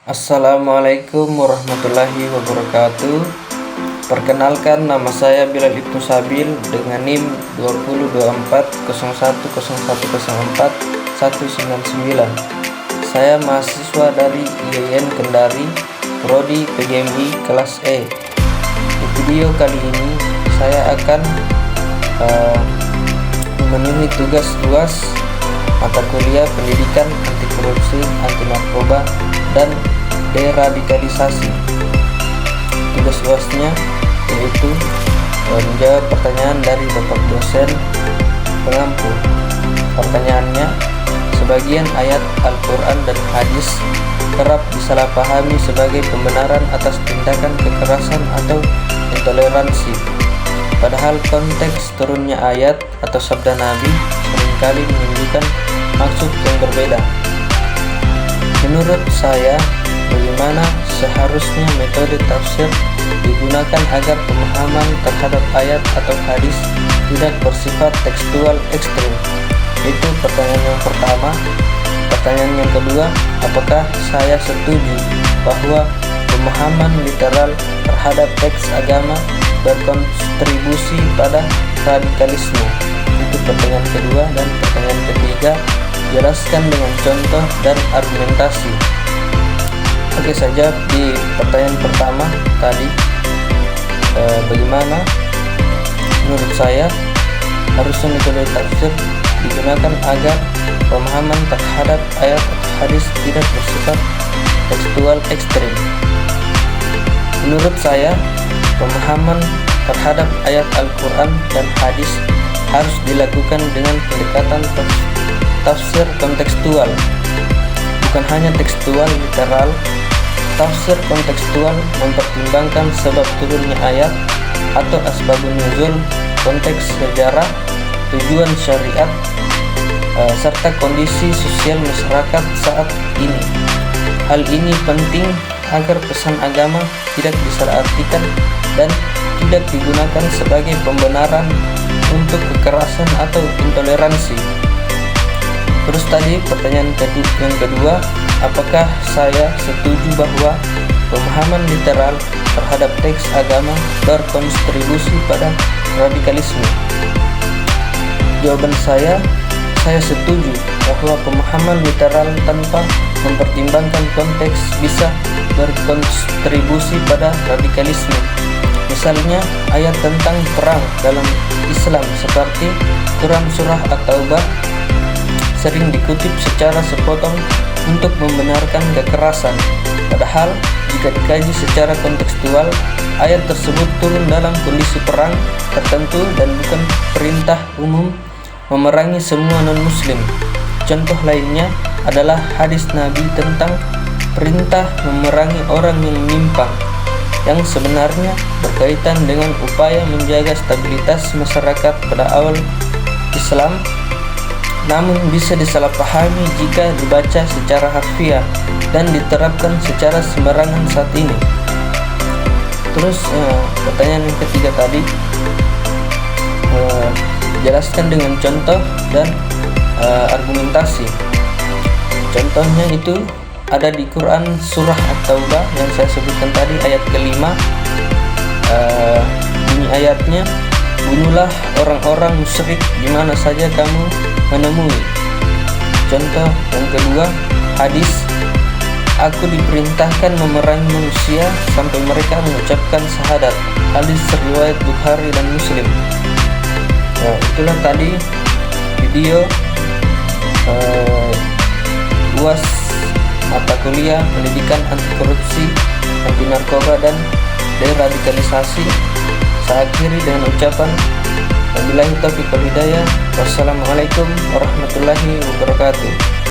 Assalamualaikum warahmatullahi wabarakatuh. Perkenalkan, nama saya Bilal Ibnu Sabil dengan NIM 2024010104 Saya mahasiswa dari IAIN Kendari, Prodi PGMI kelas E. Di video kali ini saya akan memenuhi tugas UAS mata kuliah pendidikan anti korupsi, anti narkoba, dan deradikalisasi. Tugas UASnya yaitu menjawab pertanyaan dari Bapak dosen pengampu. Pertanyaannya, sebagian ayat Al-Quran dan hadis kerap disalahpahami sebagai pembenaran atas tindakan kekerasan atau intoleransi, padahal konteks turunnya ayat atau sabda Nabi seringkali menunjukkan maksud yang berbeda. Menurut saya, bagaimana seharusnya metode tafsir digunakan agar pemahaman terhadap ayat atau hadis tidak bersifat tekstual ekstrim? Itu pertanyaan yang pertama. Pertanyaan yang kedua, apakah saya setuju bahwa pemahaman literal terhadap teks agama berkontribusi pada radikalisme? Itu pertanyaan kedua. Dan pertanyaan ketiga, jelaskan dengan contoh dan argumentasi. Oke saja, di pertanyaan pertama tadi, bagaimana menurut saya harusnya metode tafsir digunakan agar pemahaman terhadap ayat atau hadis tidak bersifat tekstual ekstrim. Menurut saya, pemahaman terhadap ayat Al-Quran dan hadis harus dilakukan dengan pendekatan tafsir kontekstual, bukan hanya tekstual literal. Tafsir kontekstual mempertimbangkan sebab turunnya ayat atau asbabun nuzul, konteks sejarah, tujuan syariat, serta kondisi sosial masyarakat saat ini. Hal ini penting agar pesan agama tidak disalahartikan dan tidak digunakan sebagai pembenaran untuk kekerasan atau intoleransi. Terus tadi pertanyaan yang kedua, apakah saya setuju bahwa pemahaman literal terhadap teks agama berkontribusi pada radikalisme? Jawaban saya setuju bahwa pemahaman literal tanpa mempertimbangkan konteks bisa berkontribusi pada radikalisme. Misalnya ayat tentang perang dalam Islam seperti Quran Surah At-Taubah sering dikutip secara sepotong untuk membenarkan kekerasan, padahal jika dikaji secara kontekstual, ayat tersebut turun dalam kondisi perang tertentu dan bukan perintah umum memerangi semua non-muslim. Contoh lainnya adalah hadis Nabi tentang perintah memerangi orang yang menyimpang, yang sebenarnya berkaitan dengan upaya menjaga stabilitas masyarakat pada awal Islam, namun bisa disalahpahami jika dibaca secara harfiah dan diterapkan secara sembarangan saat ini. Terus pertanyaan yang ketiga tadi, jelaskan dengan contoh dan argumentasi. Contohnya itu ada di Quran Surah At-Taubah yang saya sebutkan tadi, ayat kelima. Bunyi ayatnya, bunuhlah orang-orang musyrik di mana saja kamu menemui. Contoh yang kedua, hadis, aku diperintahkan memerangi manusia sampai mereka mengucapkan syahadat. Hadis riwayat Bukhari dan Muslim. Nah, itulah tadi video UAS mata kuliah pendidikan anti korupsi, anti narkoba, dan deradikalisasi. Saya akhiri dengan ucapan wabillahi taufiq wal hidayah. Wassalamualaikum warahmatullahi wabarakatuh.